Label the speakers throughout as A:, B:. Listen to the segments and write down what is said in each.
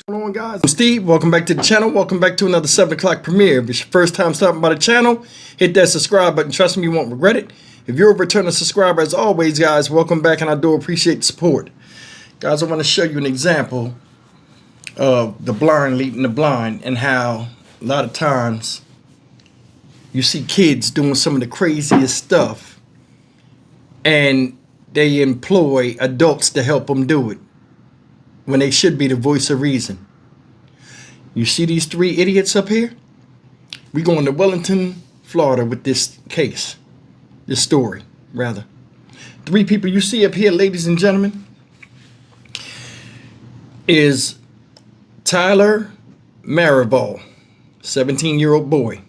A: What's going on, guys? I'm Steve. Welcome back to the channel. Welcome back to another 7 o'clock premiere. If it's your first time stopping by the channel, hit that subscribe button. Trust me, you won't regret it. If you're a returning subscriber, as always, guys, welcome back, and I do appreciate the support. Guys, I want to show you an example of the blind leading the blind and how a lot of times you see kids doing some of the craziest stuff and they employ adults to help them do it when they should be the voice of reason. You see these 3 idiots up here? We going to Wellington, Florida with this case. This story, rather. 3 people you see up here, ladies and gentlemen, is Tyler Marival, 17-year-old boy.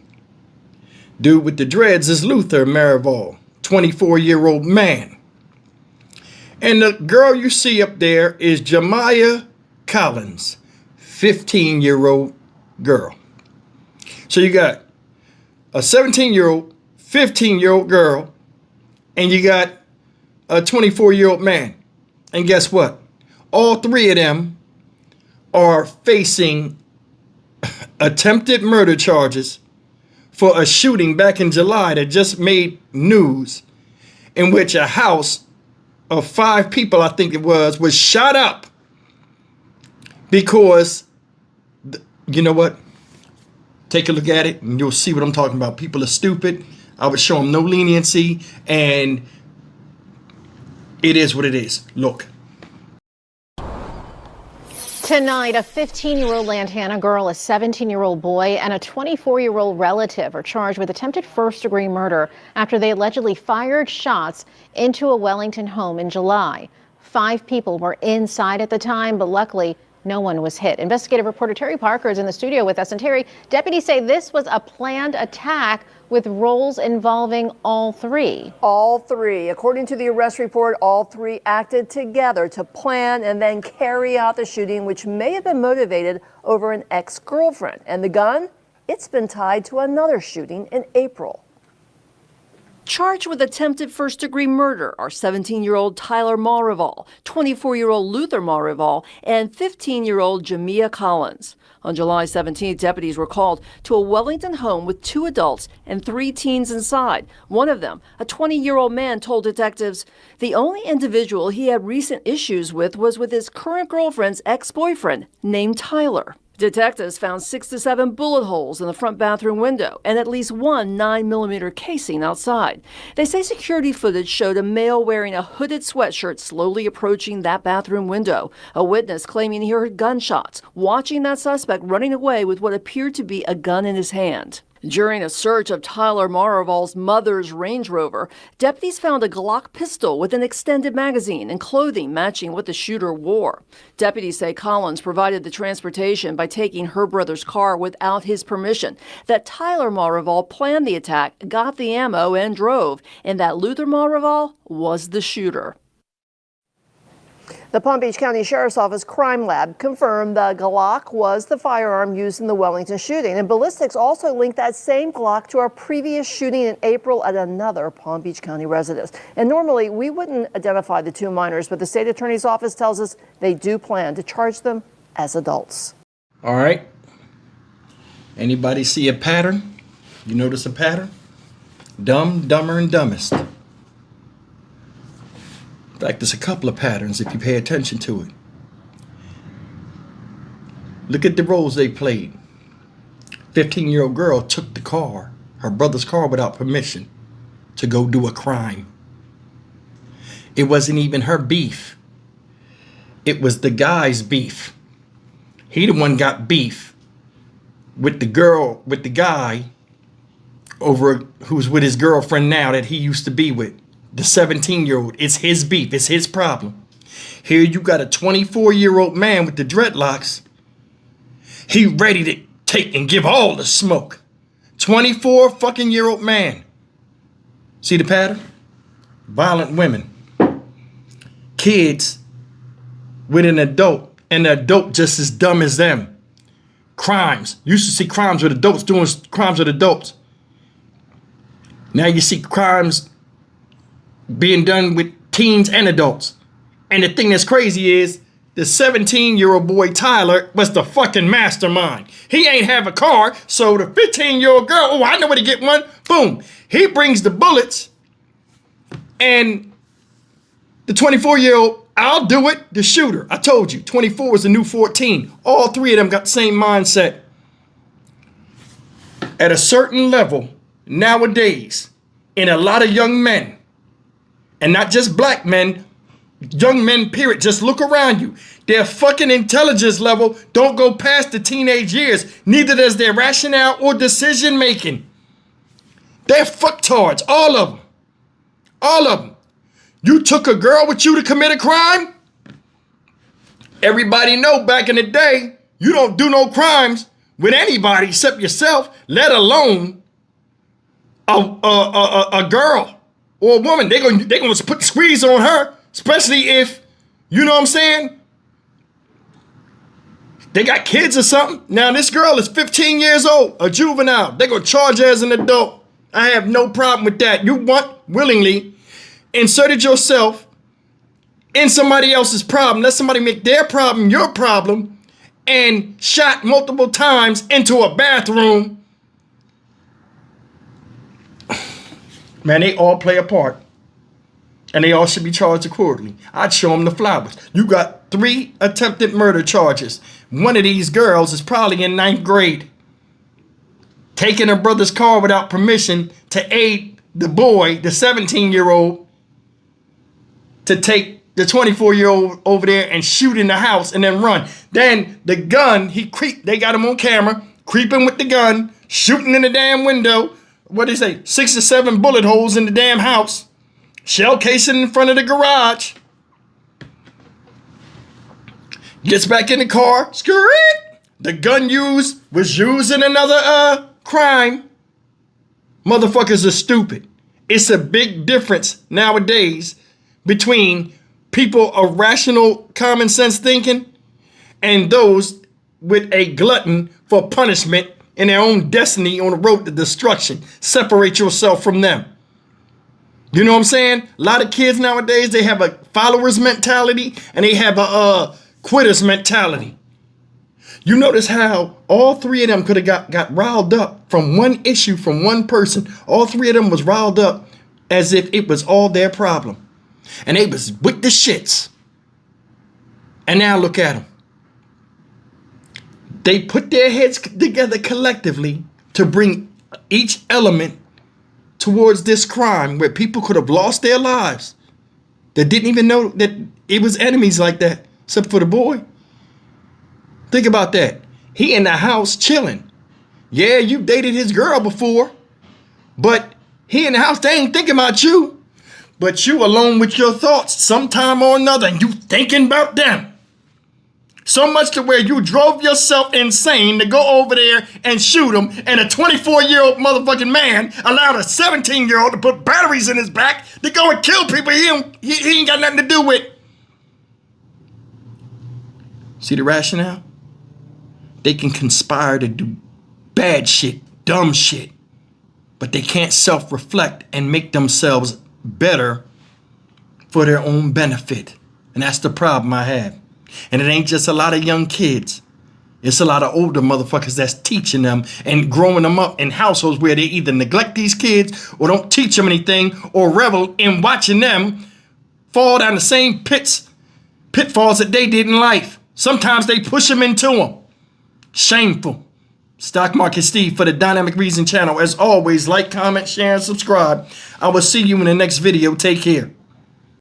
A: Dude with the dreads is Luther Marival, 24-year-old man. And the girl you see up there is Jemiah Collins, 15-year-old girl. So you got a 17-year-old, 15-year-old girl, and you got a 24-year-old man. And guess what? All 3 of them are facing attempted murder charges for a shooting back in July that just made news, in which a house of 5 people, I think it was shot up because, you know what? Take a look at it and you'll see what I'm talking about. People are stupid. I would show them no leniency, and it is what it is. Look.
B: Tonight, a 15-year-old Lantana girl, a 17-year-old boy, and a 24-year-old relative are charged with attempted first-degree murder after they allegedly fired shots into a Wellington home in July. 5 people were inside at the time, but luckily no one was hit. Investigative reporter Terry Parker is in the studio with us. And Terry, deputies say this was a planned attack with roles involving all 3.
C: All 3. According to the arrest report, all 3 acted together to plan and then carry out the shooting, which may have been motivated over an ex-girlfriend. And the gun? It's been tied to another shooting in April. Charged with attempted first-degree murder are 17-year-old Tyler Marival, 24-year-old Luther Marival, and 15-year-old Jemiah Collins. On July 17th, deputies were called to a Wellington home with 2 adults and 3 teens inside. One of them, a 20-year-old man, told detectives the only individual he had recent issues with was with his current girlfriend's ex-boyfriend named Tyler. Detectives found 6 to 7 bullet holes in the front bathroom window and at least 1 9mm casing outside. They say security footage showed a male wearing a hooded sweatshirt slowly approaching that bathroom window. A witness claiming he heard gunshots, watching that suspect running away with what appeared to be a gun in his hand. During a search of Tyler Marival's mother's Range Rover, deputies found a Glock pistol with an extended magazine and clothing matching what the shooter wore. Deputies say Collins provided the transportation by taking her brother's car without his permission, that Tyler Marival planned the attack, got the ammo, and drove, and that Luther Marival was the shooter. The Palm Beach County Sheriff's Office Crime Lab confirmed the Glock was the firearm used in the Wellington shooting, and ballistics also linked that same Glock to a previous shooting in April at another Palm Beach County residence. And normally we wouldn't identify the 2 minors, but the state attorney's office tells us they do plan to charge them as adults.
A: All right. Anybody see a pattern? You notice a pattern? Dumb, dumber, and dumbest. In fact, there's a couple of patterns if you pay attention to it. Look at the roles they played. 15-year-old girl took the car, her brother's car, without permission to go do a crime. It wasn't even her beef. It was the guy's beef. He the one got beef with the girl, with the guy over who's with his girlfriend now that he used to be with. The 17-year-old, it's his beef, it's his problem. Here you got a 24-year-old man with the dreadlocks. He ready to take and give all the smoke. 24-fucking-year-old man. See the pattern? Violent women. Kids with an adult, and the adult just as dumb as them. Crimes. You used to see crimes with adults doing crimes with adults. Now you see crimes being done with teens and adults. And the thing that's crazy is the 17-year-old boy Tyler was the fucking mastermind. He ain't have a car, so the 15-year-old girl, oh, I know where to get one. Boom. He brings the bullets, and the 24-year-old, I'll do it, the shooter. I told you, 24 is the new 14. All three of them got the same mindset. At a certain level, nowadays, in a lot of young men, and not just black men, young men, period, just look around you. Their fucking intelligence level don't go past the teenage years. Neither does their rationale or decision making. They're fucktards, all of them. All of them. You took a girl with you to commit a crime? Everybody know back in the day, you don't do no crimes with anybody except yourself, let alone a girl or a woman. They're gonna put squeeze on her, especially if, you know what I'm saying, they got kids or something. Now this girl is 15 years old, a juvenile. They're gonna charge her as an adult. I have no problem with that. You want willingly inserted yourself in somebody else's problem. Let somebody make their problem your problem, and shot multiple times into a bathroom. Man, they all play a part, and they all should be charged accordingly. I'd show them the flowers. You got 3 attempted murder charges. One of these girls is probably in 9th grade, taking her brother's car without permission to aid the boy, the 17-year-old, to take the 24-year-old over there and shoot in the house and then run. Then the gun, they got him on camera, creeping with the gun, shooting in the damn window. What do they say? 6 or 7 bullet holes in the damn house. Shell casing in front of the garage. Gets back in the car. Screw it. The gun was used in another crime. Motherfuckers are stupid. It's a big difference nowadays between people of rational common sense thinking and those with a glutton for punishment and their own destiny on the road to destruction. Separate yourself from them. You know what I'm saying? A lot of kids nowadays, they have a follower's mentality and they have a quitter's mentality. You notice how all 3 of them could have got riled up from one issue, from one person. All 3 of them was riled up as if it was all their problem. And they was with the shits. And now look at them. They put their heads together collectively to bring each element towards this crime where people could have lost their lives that didn't even know that it was enemies like that, except for the boy. Think about that. He in the house chilling. Yeah, you dated his girl before, but he in the house, they ain't thinking about you. But you alone with your thoughts sometime or another, and you thinking about them. So much to where you drove yourself insane to go over there and shoot him, and a 24-year-old motherfucking man allowed a 17-year-old to put batteries in his back to go and kill people he ain't got nothing to do with. See the rationale? They can conspire to do bad shit, dumb shit, but they can't self-reflect and make themselves better for their own benefit. And that's the problem I have. And it ain't just a lot of young kids. It's a lot of older motherfuckers that's teaching them and growing them up in households where they either neglect these kids or don't teach them anything or revel in watching them fall down the same pitfalls that they did in life. Sometimes they push them into them. Shameful. Stock Market Steve for the Dynamic Reason channel. As always, like, comment, share, and subscribe. I will see you in the next video. Take care.